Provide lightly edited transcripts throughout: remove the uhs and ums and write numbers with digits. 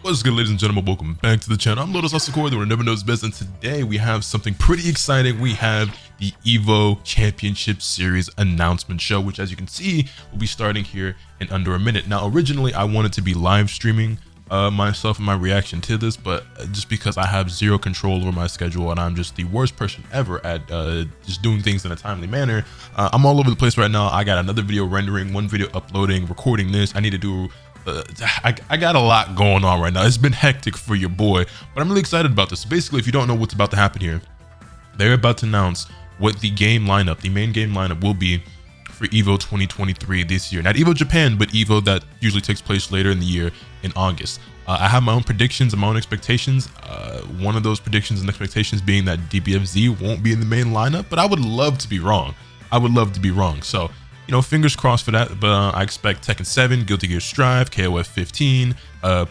What's good, ladies and gentlemen? Welcome back to the channel. I'm Lotus Asakura, the one who never knows best, and today we have something pretty exciting. We have the EVO Championship Series announcement show, which, as you can see, will be starting here in under a minute. Now, originally, I wanted to be live streaming myself and my reaction to this, but just because I have zero control over my schedule and I'm just the worst person ever at just doing things in a timely manner, I'm all over the place right now. I got another video rendering, one video uploading, recording this. I need to do I got a lot going on right now. It's been hectic for your boy, but I'm really excited about this. So basically, if you don't know what's about to happen here, they're about to announce what the game lineup, the main game lineup, will be for EVO 2023 this year. Not EVO Japan, but EVO that usually takes place later in the year in August. I have my own predictions and my own expectations. One of those predictions and expectations being that DBFZ won't be in the main lineup, but I would love to be wrong. I would love to be wrong. So, you know, fingers crossed for that. But I expect Tekken 7, Guilty Gear Strive, KOF 15,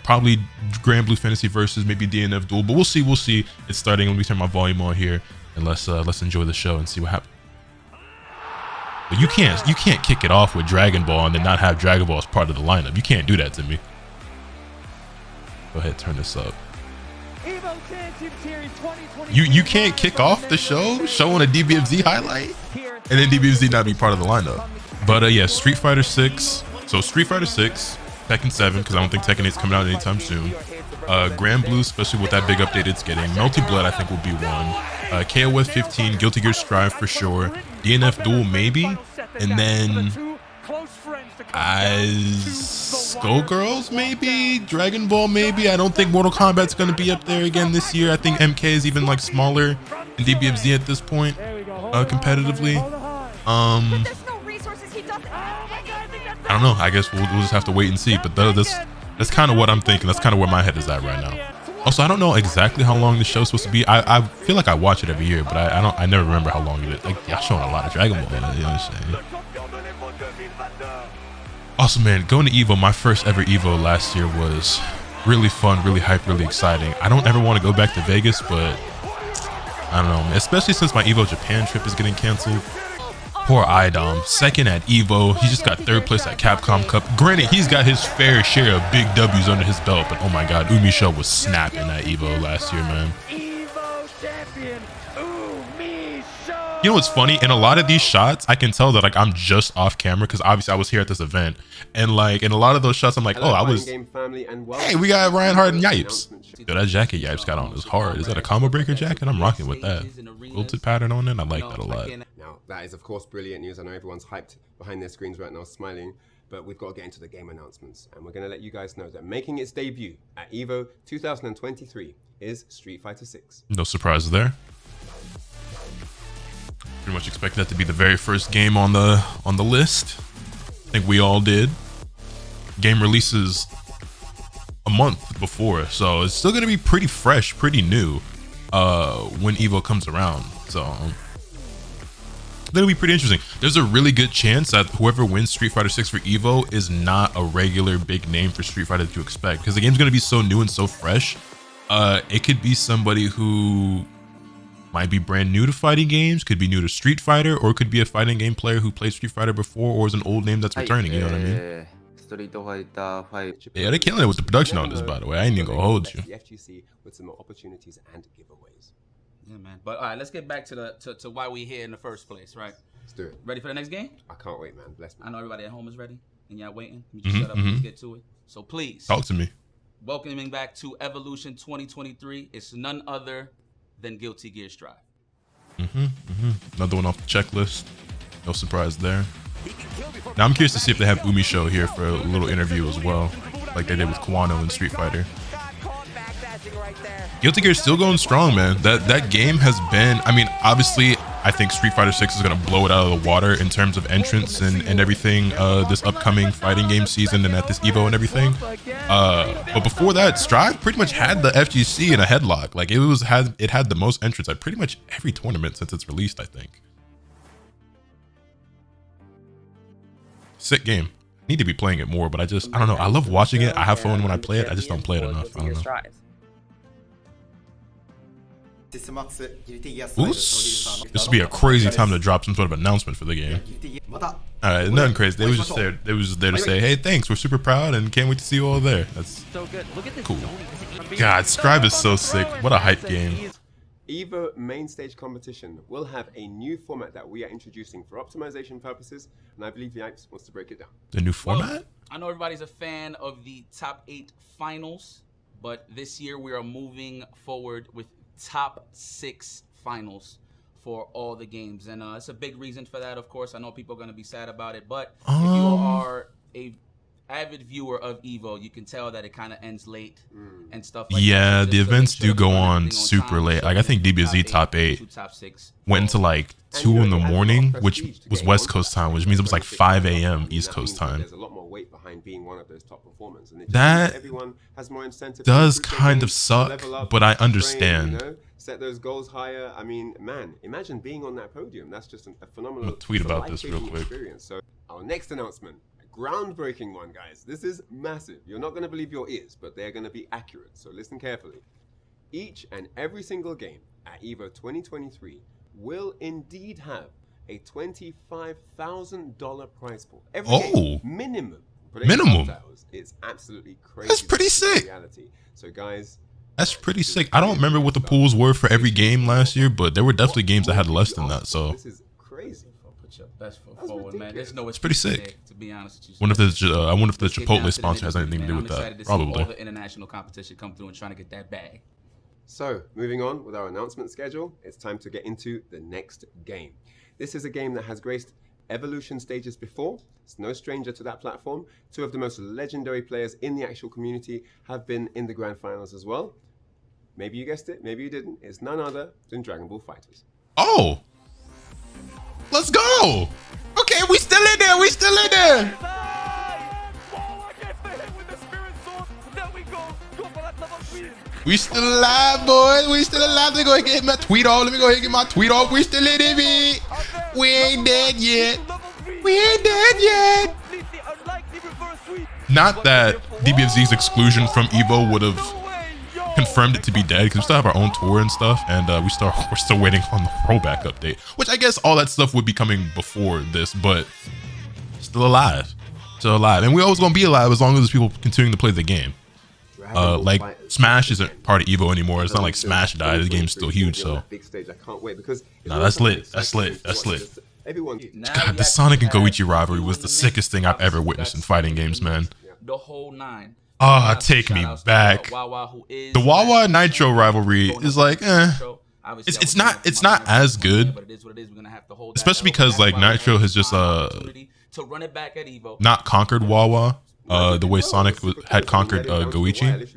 probably Grand Blue Fantasy versus maybe DNF Duel. But we'll see. We'll see. It's starting. Let me turn my volume on here and let's enjoy the show and see what happens. But you can't kick it off with Dragon Ball and then not have Dragon Ball as part of the lineup. You can't do that to me. Go ahead, turn this up. You can't kick off the show showing a DBFZ highlight and then DBFZ not be part of the lineup. But yeah, Street Fighter 6. So Street Fighter 6, Tekken 7, because I don't think Tekken 8 is coming out anytime soon. Grand Blue, especially with that big update it's getting. Melty Blood, I think, will be one. KOF 15, Guilty Gear Strive for sure. DNF Duel maybe, and then Skullgirls maybe, Dragon Ball maybe. I don't think Mortal Kombat's gonna be up there again this year. I think MK is even like smaller than DBFZ at this point, competitively. I don't know. I guess we'll just have to wait and see. But that's kind of what I'm thinking. That's kind of where my head is at right now. Also, I don't know exactly how long the show's supposed to be. I feel like I watch it every year, but I never remember how long it is. Like, y'all showing a lot of Dragon Ball, you know what I'm saying? Also, man, going to EVO, my first ever EVO last year was really fun, really hype, really exciting. I don't ever want to go back to Vegas, but I don't know, man. Especially since my EVO Japan trip is getting canceled. Poor Idom, second at EVO. He just got third place at Capcom Cup. Granted, he's got his fair share of big W's under his belt, but oh my God, Umisho was snapping at EVO last year, man. You know what's funny? In a lot of these shots, I can tell that like I'm just off camera because obviously I was here at this event, and like in a lot of those shots, I'm like, oh, I was. Hey, we got Reinhardt and Yipes. Yo, that jacket Yipes got on is hard. Is that a combo breaker jacket? I'm rocking with that. Quilted pattern on it. I like that a lot. Now, that is of course brilliant news. I know everyone's hyped behind their screens right now, smiling, but we've got to get into the game announcements, and we're going to let you guys know that making its debut at EVO 2023 is Street Fighter 6. No surprises there. Pretty much expect that to be the very first game on the list. I think we all did. Game releases a month before, so it's still gonna be pretty fresh, pretty new when EVO comes around. So that'll be pretty interesting. There's a really good chance that whoever wins Street Fighter 6 for EVO is not a regular big name for Street Fighter that you expect, because the game's gonna be so new and so fresh. It could be somebody who might be brand new to fighting games, could be new to Street Fighter, or could be a fighting game player who played Street Fighter before, or is an old name that's returning, you know what I mean? Yeah, they're killing it with the production on this, by the way. I ain't even gonna hold you. The FGC with some more opportunities and giveaways. Yeah, man. But all right, let's get back to why we here in the first place, right? Let's do it. Ready for the next game? I can't wait, man. Bless me. I know everybody at home is ready, and y'all waiting. Let me just shut up and just get to it. So please, talk to me. Welcoming back to Evolution 2023, it's none other than Guilty Gear Strive. Another one off the checklist. No surprise there. Now I'm curious to see if they have Umisho here for a little interview as well, like they did with Kawano in Street Fighter. Guilty Gear is still going strong, man. That game has been, I mean, obviously I think Street Fighter 6 is gonna blow it out of the water in terms of entrance and everything this upcoming fighting game season and at this EVO and everything. But before that, Strive pretty much had the FGC in a headlock. Like it had the most entrance at pretty much every tournament since it's released, I think. Sick game. Need to be playing it more, but I don't know. I love watching it. I have fun when I play it. I just don't play it enough. I don't know. Oops. This would be a crazy time to drop some sort of announcement for the game. Alright, nothing crazy. They was just there. They was there to say, hey, thanks. We're super proud and can't wait to see you all there. That's so good. Look at this. Cool. God, Scribe is so sick. What a hype game. EVO main stage competition will have a new format that we are introducing for optimization purposes, and I believe Yipes wants to break it down. The new format? Well, I know everybody's a fan of the top 8 finals, but this year we are moving forward with top 6 finals for all the games, and it's a big reason for that. Of course, I know people are going to be sad about it, but if you are a avid viewer of EVO, you can tell that it kind of ends late and stuff like that. Yeah, the events do go on super late. Like I think DBFZ top 8 went into like 2 in the morning, which was West Coast time, which means it was like 5 a.m. East Coast time. There's a lot more weight behind being one of those top performers, and that everyone has more incentive does kind of suck, but I understand. Train, set those goals higher. I mean, man, imagine being on that podium. That's just a phenomenal tweet about this real quick. Experience. So our next announcement. Groundbreaking one, guys. This is massive. You're not going to believe your ears, but they're going to be accurate. So listen carefully. Each and every single game at EVO 2023 will indeed have a $25,000 prize pool. Every game, minimum. It's absolutely crazy. That's pretty sick. Reality. So guys, that's pretty sick. I don't remember what the pools were for every game last year, but there were definitely games that had less than that. So this is crazy. Put your best foot forward, man. There's no. It's pretty sick. To be honest with you. I wonder if the Chipotle sponsor has anything to do with that. Probably. All the international competition come through and trying to get that bag. So moving on with our announcement schedule, it's time to get into the next game. This is a game that has graced Evolution stages before. It's no stranger to that platform. 2 of the most legendary players in the actual community have been in the grand finals as well. Maybe you guessed it, maybe you didn't. It's none other than Dragon Ball FighterZ. Oh! Let's go! Okay, we still in there, we still in there! We still alive, boys. We still alive. Let me go ahead and get my tweet off. Let me go ahead and get my tweet off. We still in it, B. We ain't dead yet. We ain't dead yet. Not that DBFZ's exclusion from EVO would have confirmed it to be dead, because we still have our own tour and stuff, and we're still waiting on the throwback update, which I guess all that stuff would be coming before this, but still alive. Still alive. And we're always going to be alive as long as there's people continuing to play the game. Like Smash isn't part of EVO anymore. It's not like Smash died. The game's still huge, so. Nah, that's lit. That's lit. That's lit. God, the Sonic and Goichi rivalry was the sickest thing I've ever witnessed in fighting games, man. The whole 9. Ah, take me back. The Wawa Nitro rivalry is like, it's not as good, especially because like Nitro has just not conquered Wawa the way Sonic had conquered Goichi.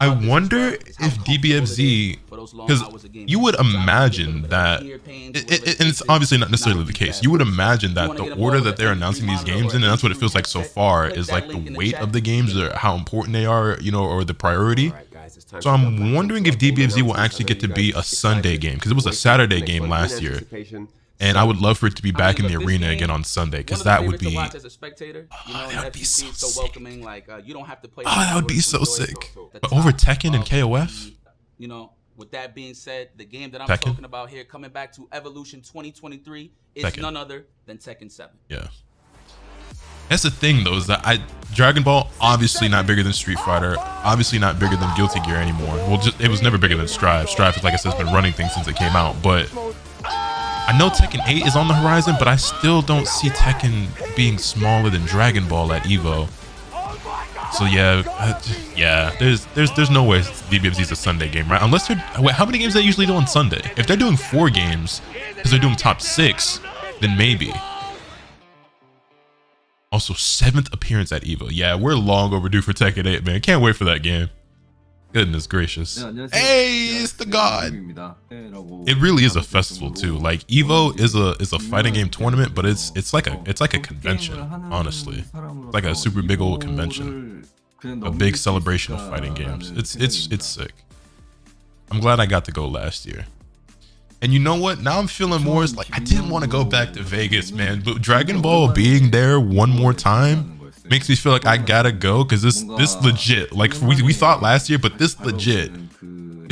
I wonder if DBFZ, because you would imagine that, and it's obviously not necessarily the case, you would imagine that the order that they're announcing these games in, and that's what it feels like so far, is like the weight of the games or how important they are, you know, or the priority. So I'm wondering if DBFZ will actually get to be a Sunday game, because it was a Saturday game last year. And I would love for it to be back in the arena again on Sunday, because that would be, that would be so sick. That would be so sick. But over Tekken and KOF? You know, with that being said, the game that I'm Tekken? talking about here, coming back to Evolution 2023, is Tekken. none other than Tekken 7. Yeah. That's the thing, though, is that Dragon Ball, obviously not bigger than Street Fighter, obviously not bigger than Guilty Gear anymore. Well, it was never bigger than Strive. Strive, like I said, has been running things since it came out, but I know Tekken 8 is on the horizon, but I still don't see Tekken being smaller than Dragon Ball at EVO. So yeah, there's no way DBFZ is a Sunday game, right? Unless they're, wait, how many games do they usually do on Sunday? If they're doing 4 games, because they're doing top 6, then maybe. Also, 7th appearance at EVO. Yeah, we're long overdue for Tekken 8, man. Can't wait for that game. Goodness gracious. Hey, it's the god. It really is a festival too. Like EVO is a fighting game tournament, but it's like a convention, honestly. It's like a super big old convention. A big celebration of fighting games. It's sick. I'm glad I got to go last year. And you know what? Now I'm feeling more like I didn't want to go back to Vegas, man. But Dragon Ball being there one more time makes me feel like I gotta go, because this legit, like we thought last year, but this legit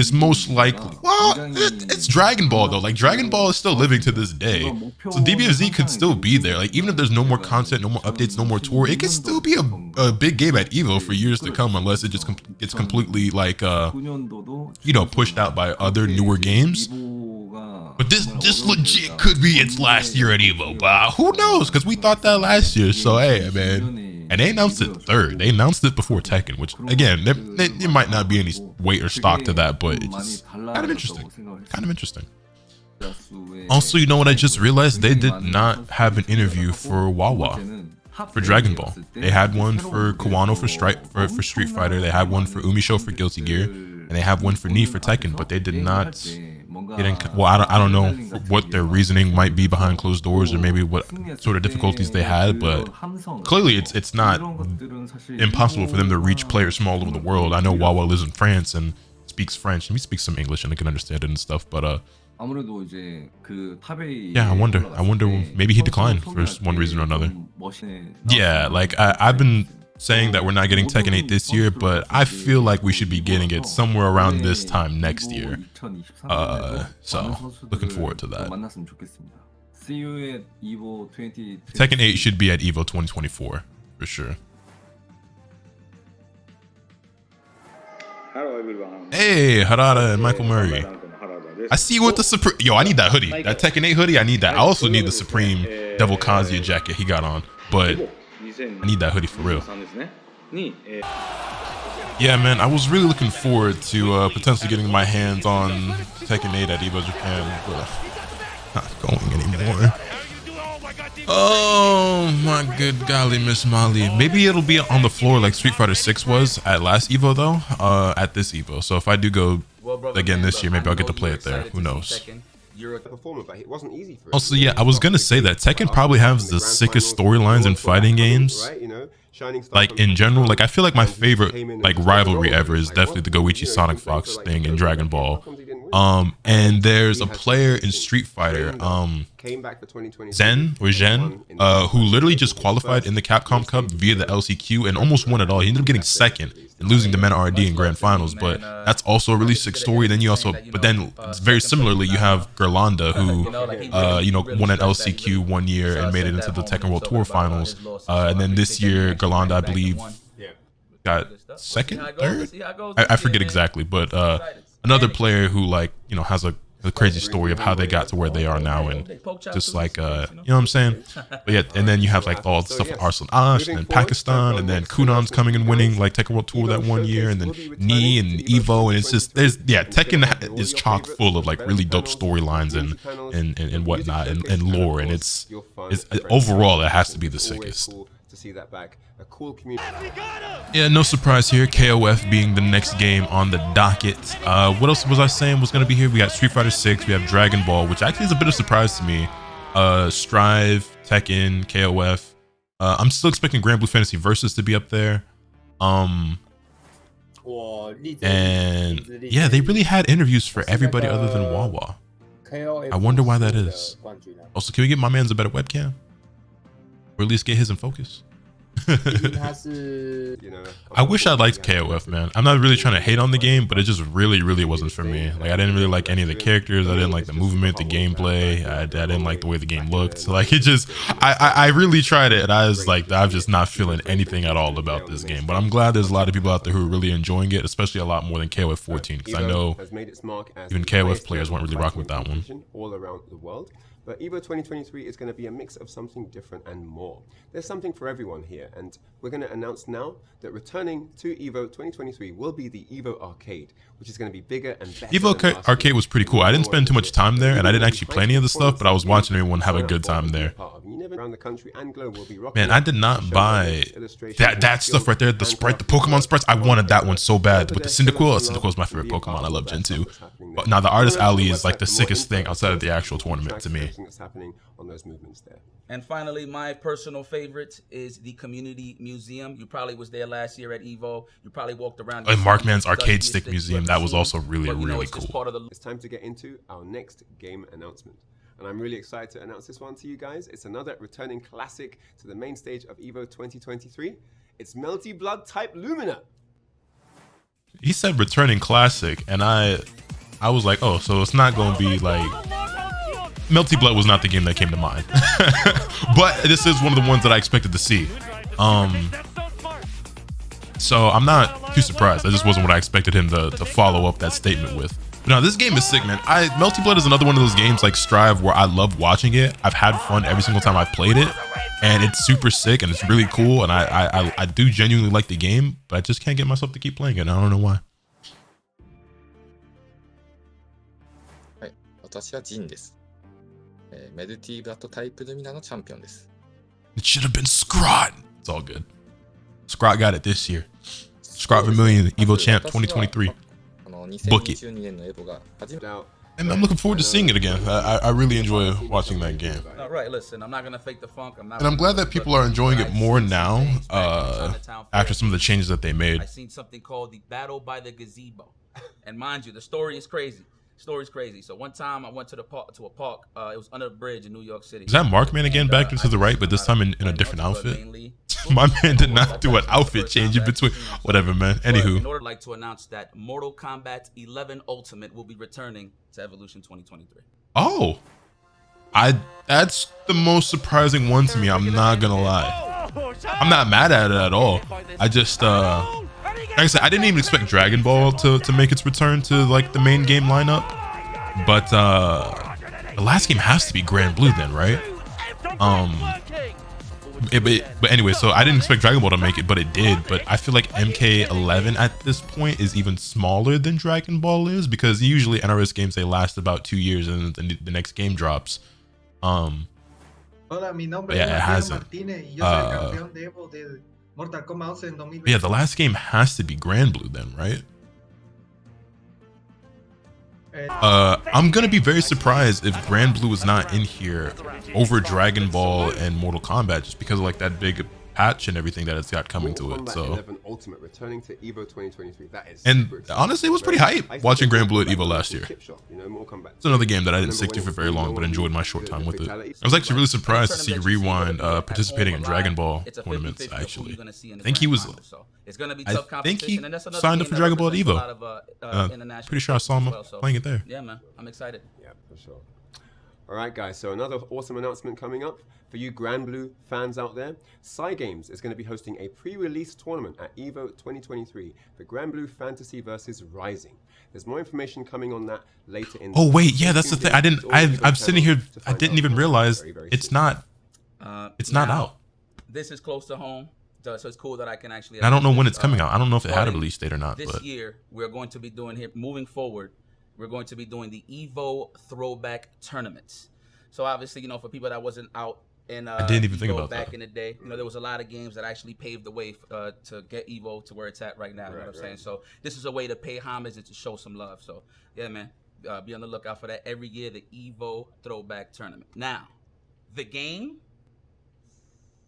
is most likely, well, it's Dragon Ball though. Like Dragon Ball is still living to this day, so DBFZ could still be there. Like even if there's no more content, no more updates, no more tour, it can still be a big game at Evo for years to come, unless it just gets completely like you know, pushed out by other newer games. But this legit could be its last year at Evo, but who knows? Because we thought that last year. So hey, man. And they announced it third. They announced it before Tekken, which again, there might not be any weight or stock to that, but it's just kind of interesting. Kind of interesting. Also, you know what I just realized? They did not have an interview for Wawa for Dragon Ball. They had one for Kawano for Street Fighter. They had one for Umisho for Guilty Gear, and they have one for Ni for Tekken. But they did not get in. Well, I don't know what their reasoning might be behind closed doors, or maybe what sort of difficulties they had. But clearly, it's not impossible for them to reach players from all over the world. I know Wawa lives in France and speaks French, and he speaks some English, and they can understand it and stuff. But yeah, I wonder maybe he declined for one reason or another. Yeah, like I've been saying that we're not getting Tekken 8 this year, but I feel like we should be getting it somewhere around this time next year. So looking forward to that. Tekken 8 should be at Evo 2024 for sure. Hello everyone. Hey, Harada and Michael Murray. I see you with the Supreme. Yo, I need that hoodie. That Tekken 8 hoodie, I need that. I also need the Supreme Devil Kazuya jacket he got on, but I need that hoodie for real. Yeah, man, I was really looking forward to potentially getting my hands on Tekken 8 at Evo Japan, but not going anymore. Oh my good golly, Miss Molly. Maybe it'll be on the floor like Street Fighter 6 was at last Evo though, at this Evo. So if I do go again this year, maybe I'll get to play it there. Who knows? Also, yeah, I was gonna say that Tekken probably has the sickest storylines in fighting games. Like in general, like I feel like my favorite like rivalry ever is definitely the Goichi Sonic Fox thing in Dragon Ball. And there's a player in Street Fighter, Zen, who literally just qualified in the Capcom Cup via the LCQ and almost won it all. He ended up getting second and losing to Men RD in grand finals, but that's also a really sick story. Then you also, but then very similarly, you have Gerlanda, who you know, won an LCQ 1 year and made it into the Tekken World Tour finals, and then this year Gerlanda, I believe, got second, third. I forget exactly, but another player who, like, you know, has a crazy story of how they got to where they are now, and just like you know what I'm saying. But yeah, and then you have like all the stuff with Arslan Ash and then Pakistan, and then Kunan's coming and winning like Tekken World Tour that 1 year, and then Ni and Evo, and it's just Tekken is chock full of like really dope storylines and whatnot and lore, and it's overall it has to be the sickest. To see that back, a cool community. Yeah, no surprise here. KOF being the next game on the docket. What else was I saying was going to be here? We got Street Fighter 6. We have Dragon Ball, which actually is a bit of a surprise to me. Strive, Tekken, KOF. I'm still expecting Grand Blue Fantasy Versus to be up there. And yeah, they really had interviews for everybody other than Wawa. I wonder why that is. Also, can we get my man's a better webcam? Or at least get his in focus. I wish I liked KOF, man. I'm not really trying to hate on the game, but it just really wasn't for me. Like I didn't really like any of the characters. I didn't like the movement, the gameplay. I didn't like the way the game looked. Like it just, I really tried it, and I was like, I'm just not feeling anything at all about this game. But I'm glad there's a lot of people out there who are really enjoying it, especially a lot more than KOF 14, because I know even KOF players weren't really rocking with that one. All around the world. But Evo 2023 is going to be a mix of something different and more. There's something for everyone here, and we're going to announce now that returning to Evo 2023 will be the Evo Arcade, which is going to be bigger and better. Evo Arcade was pretty cool. I didn't spend too much time there, and I didn't actually play any of the stuff, but I was watching everyone have a good time there. Man, I did not buy that stuff right there, the sprite, the Pokemon sprites. I wanted that one so bad. With the Cyndaquil, Cyndaquil is my favorite Pokemon. I love Gen 2. But now the Artist Alley is like the sickest thing outside of the actual tournament to me. That's happening on those movements there. And finally, my personal favorite is the Community Museum. You probably was there last year at Evo. You probably walked around. And Markman's Arcade Stick Museum, that was also really cool. It's time to get into our next game announcement. And I'm really excited to announce this one to you guys. It's another returning classic to the main stage of Evo 2023. It's Melty Blood Type Lumina. He said returning classic, and I was like, oh, so it's not gonna be like Melty Blood was not the game that came to mind. But this is one of the ones that I expected to see. So I'm not too surprised. That just wasn't what I expected him to follow up that statement with. But no, this game is sick, man. Melty Blood is another one of those games like Strive where I love watching it. I've had fun every single time I've played it, and it's super sick and it's really cool. And I do genuinely like the game, but I just can't get myself to keep playing it. I don't know why. はい、私はジンです。メルティブラッドタイプルミナのチャンピオンです。It should have been Scrot. It's all good. Scrot got it this year. Scrot Vermilion, Evo Champ 2023. Book it. And I'm looking forward to seeing it again. I really enjoy watching that game. All right, listen, I'm not gonna fake the funk. And I'm glad that people are enjoying it more now after some of the changes that they made. I seen something called the Battle by the Gazebo, and mind you, the story is crazy. Story's crazy. So one time I went to a park. It was under a bridge in New York City. Is that Markman again back to the right, but this time in a different outfit? My man did not do an outfit change in between. Whatever, man. Anywho. In order, I'd like to announce that Mortal Kombat 11 Ultimate will be returning to Evolution 2023. Oh, that's the most surprising one to me. I'm not gonna lie. I'm not mad at it at all. I just like I said, I didn't even expect Dragon Ball to make its return to like the main game lineup, but the last game has to be Grand Blue then, right? But anyway, so I didn't expect Dragon Ball to make it, but it did. But I feel like MK11 at this point is even smaller than Dragon Ball is, because usually NRS games, they last about 2 years and then the next game drops. But yeah, it hasn't. Yeah, the last game has to be Grand Blue then, right? I'm gonna be very surprised if Grand Blue is not in here over Dragon Ball and Mortal Kombat, just because of like that big patch and everything that it's got coming to it. So, Ultimate returning to Evo 2023. That is and honestly, it was pretty hype watching Grand Blue at Evo last year. It's another game that I didn't stick to for very long, but enjoyed my short time with it. I was actually really surprised to see Rewind participating in Dragon Ball tournaments. Actually, I think he was. I think he signed up for Dragon Ball at Evo. Pretty sure I saw him playing it there. Yeah, man, I'm excited. Yeah, for sure. All right, guys, so another awesome announcement coming up for you Grand Blue fans out there. Cygames is going to be hosting a pre-release tournament at EVO 2023 for Grand Blue Fantasy vs Rising. There's more information coming on that later in. Oh wait, yeah, that's the thing. I'm sitting here. I didn't even realize it's not. It's not out. This is close to home, so it's cool that I can actually. I don't know when it's coming out. I don't know if it had a release date or not. This year, we're going to be doing here moving forward. We're going to be doing the Evo Throwback tournaments. So obviously, you know, for people that wasn't out in I didn't even think about back that. in the day, you know, there was a lot of games that actually paved the way to get Evo to where it's at right now. You know what I'm saying? So this is a way to pay homage and to show some love. So yeah, man, be on the lookout for that every year. The Evo Throwback tournament. Now, the game.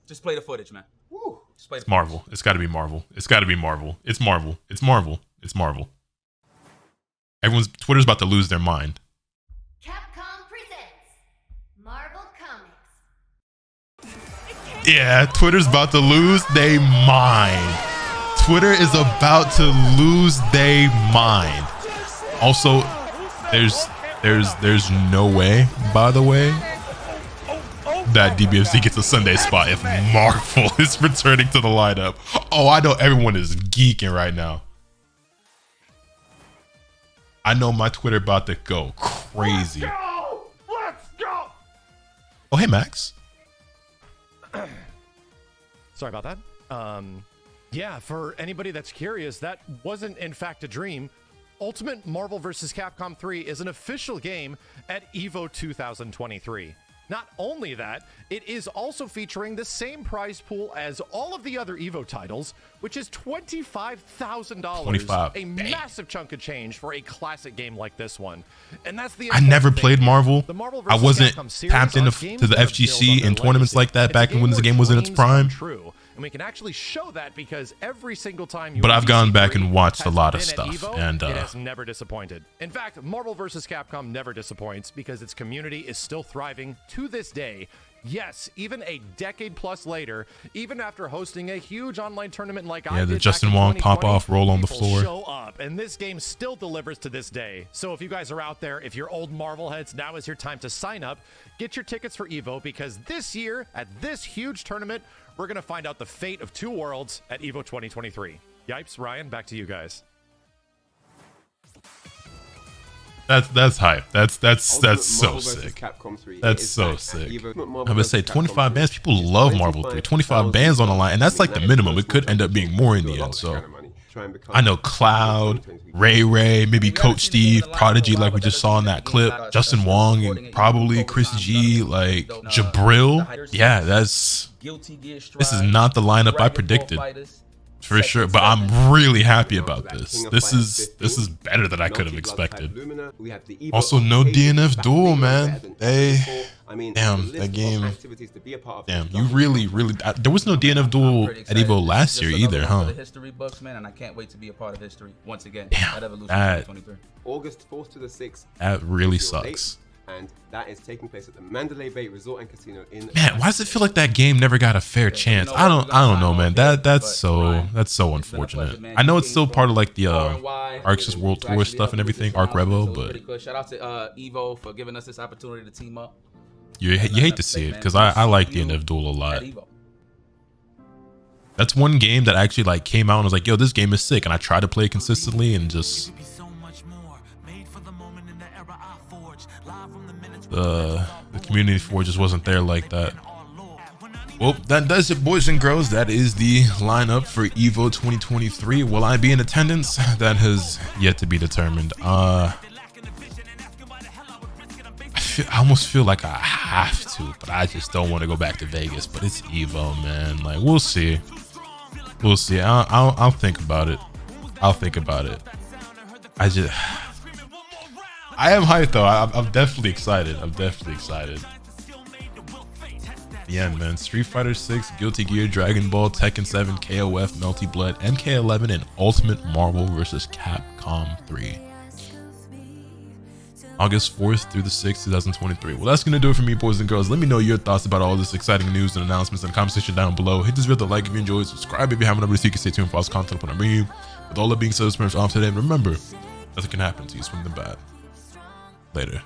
Just play the footage, man. Woo. Just play the It's Marvel. It's got to be Marvel. It's got to be Marvel. It's Marvel. It's Marvel. It's Marvel. Everyone's Twitter's about to lose their mind. Capcom presents Marvel Comics. Yeah, Twitter's about to lose their mind. Twitter is about to lose their mind. Also, there's no way, by the way, that DBFZ gets a Sunday spot if Marvel is returning to the lineup. Oh, I know everyone is geeking right now. I know my Twitter about to go crazy. Let's go! Oh, hey, Max. Sorry about that. Yeah, for anybody that's curious, that wasn't in fact a dream. Ultimate Marvel vs. Capcom 3 is an official game at EVO 2023. Not only that, it is also featuring the same prize pool as all of the other EVO titles, which is $25,000. 25. A massive chunk of change for a classic game like this one. And that's the I never important played thing. Marvel. The Marvel I vs. wasn't Capcom series tapped into are games to the that have built FGC on their and tournaments legacy. like that It's back a when the where game was in its dreams prime. come true. And we can actually show that because every single time But I've gone UGC back and watched a has lot of been at stuff, EVO, and it has never disappointed. In fact, Marvel vs. Capcom never disappoints because its community is still thriving to this day, Yes, even a decade plus later, even after hosting a huge online tournament like I Yeah, did the back Justin in Wong 2020, pop-off roll on the people floor. show up, and this game still delivers to this day. So if you guys are out there, if you're old Marvel heads, now is your time to sign up. Get your tickets for EVO, because this year, at this huge tournament, we're going to find out the fate of two worlds at EVO 2023. Yipes, Ryan, back to you guys. That's hype. That's so Marvel vs. sick. Capcom 3. That's It is so back at sick. EVO. I'm Marvel gonna say vs. Capcom 25 3 bands. People is love Marvel 3. 25 bands on the line, and that's like the minimum. It could end up being more in the end. So I know Cloud, Ray, maybe Coach Steve, Prodigy, like we just saw in that clip, Justin Wong, and probably Chris G, like Jabril. Yeah, this is not the lineup I predicted. For sure, but I'm really happy about this. This is better than I could have expected. Also, no DNF duel, man. Damn, that game. Damn, you really. There was no DNF duel at EVO last year either, huh? History books, man, and I can't wait to be a part of history once again. Damn, at Evolution that 2023. August 4th to the 6th. That really sucks. And that is taking place at the Mandalay Bay Resort and Casino in. Man, why does it feel like that game never got a fair chance? I don't know, man. That's so unfortunate. I know it's still part of like the Arxis World Tour stuff and everything, Arc Revo, but shout out to Evo for giving us this opportunity to team up. You hate to see it, because I like DNF Duel a lot. That's one game that actually like came out and was like, yo, this game is sick, and I tried to play it consistently and just the community for it just wasn't there like that. Well, that does it, boys and girls. That is the lineup for EVO 2023. Will I be in attendance? That has yet to be determined. I almost feel like I have to, but I just don't want to go back to Vegas. But it's EVO, man. Like, we'll see. We'll see. I'll think about it. I'll think about it. I am hyped though. I'm definitely excited. The end, man. Street Fighter 6, Guilty Gear, Dragon Ball, Tekken 7, KOF, Melty Blood, MK11, and Ultimate Marvel vs. Capcom 3. August 4th through the 6th, 2023. Well, that's going to do it for me, boys and girls. Let me know your thoughts about all this exciting news and announcements in the comment section down below. Hit this video with a like if you enjoyed. Subscribe if you haven't already, so you can stay tuned for all this content when I bring you. With all that being said, it's off today. Remember, nothing can happen to you. Swing the bat. Later.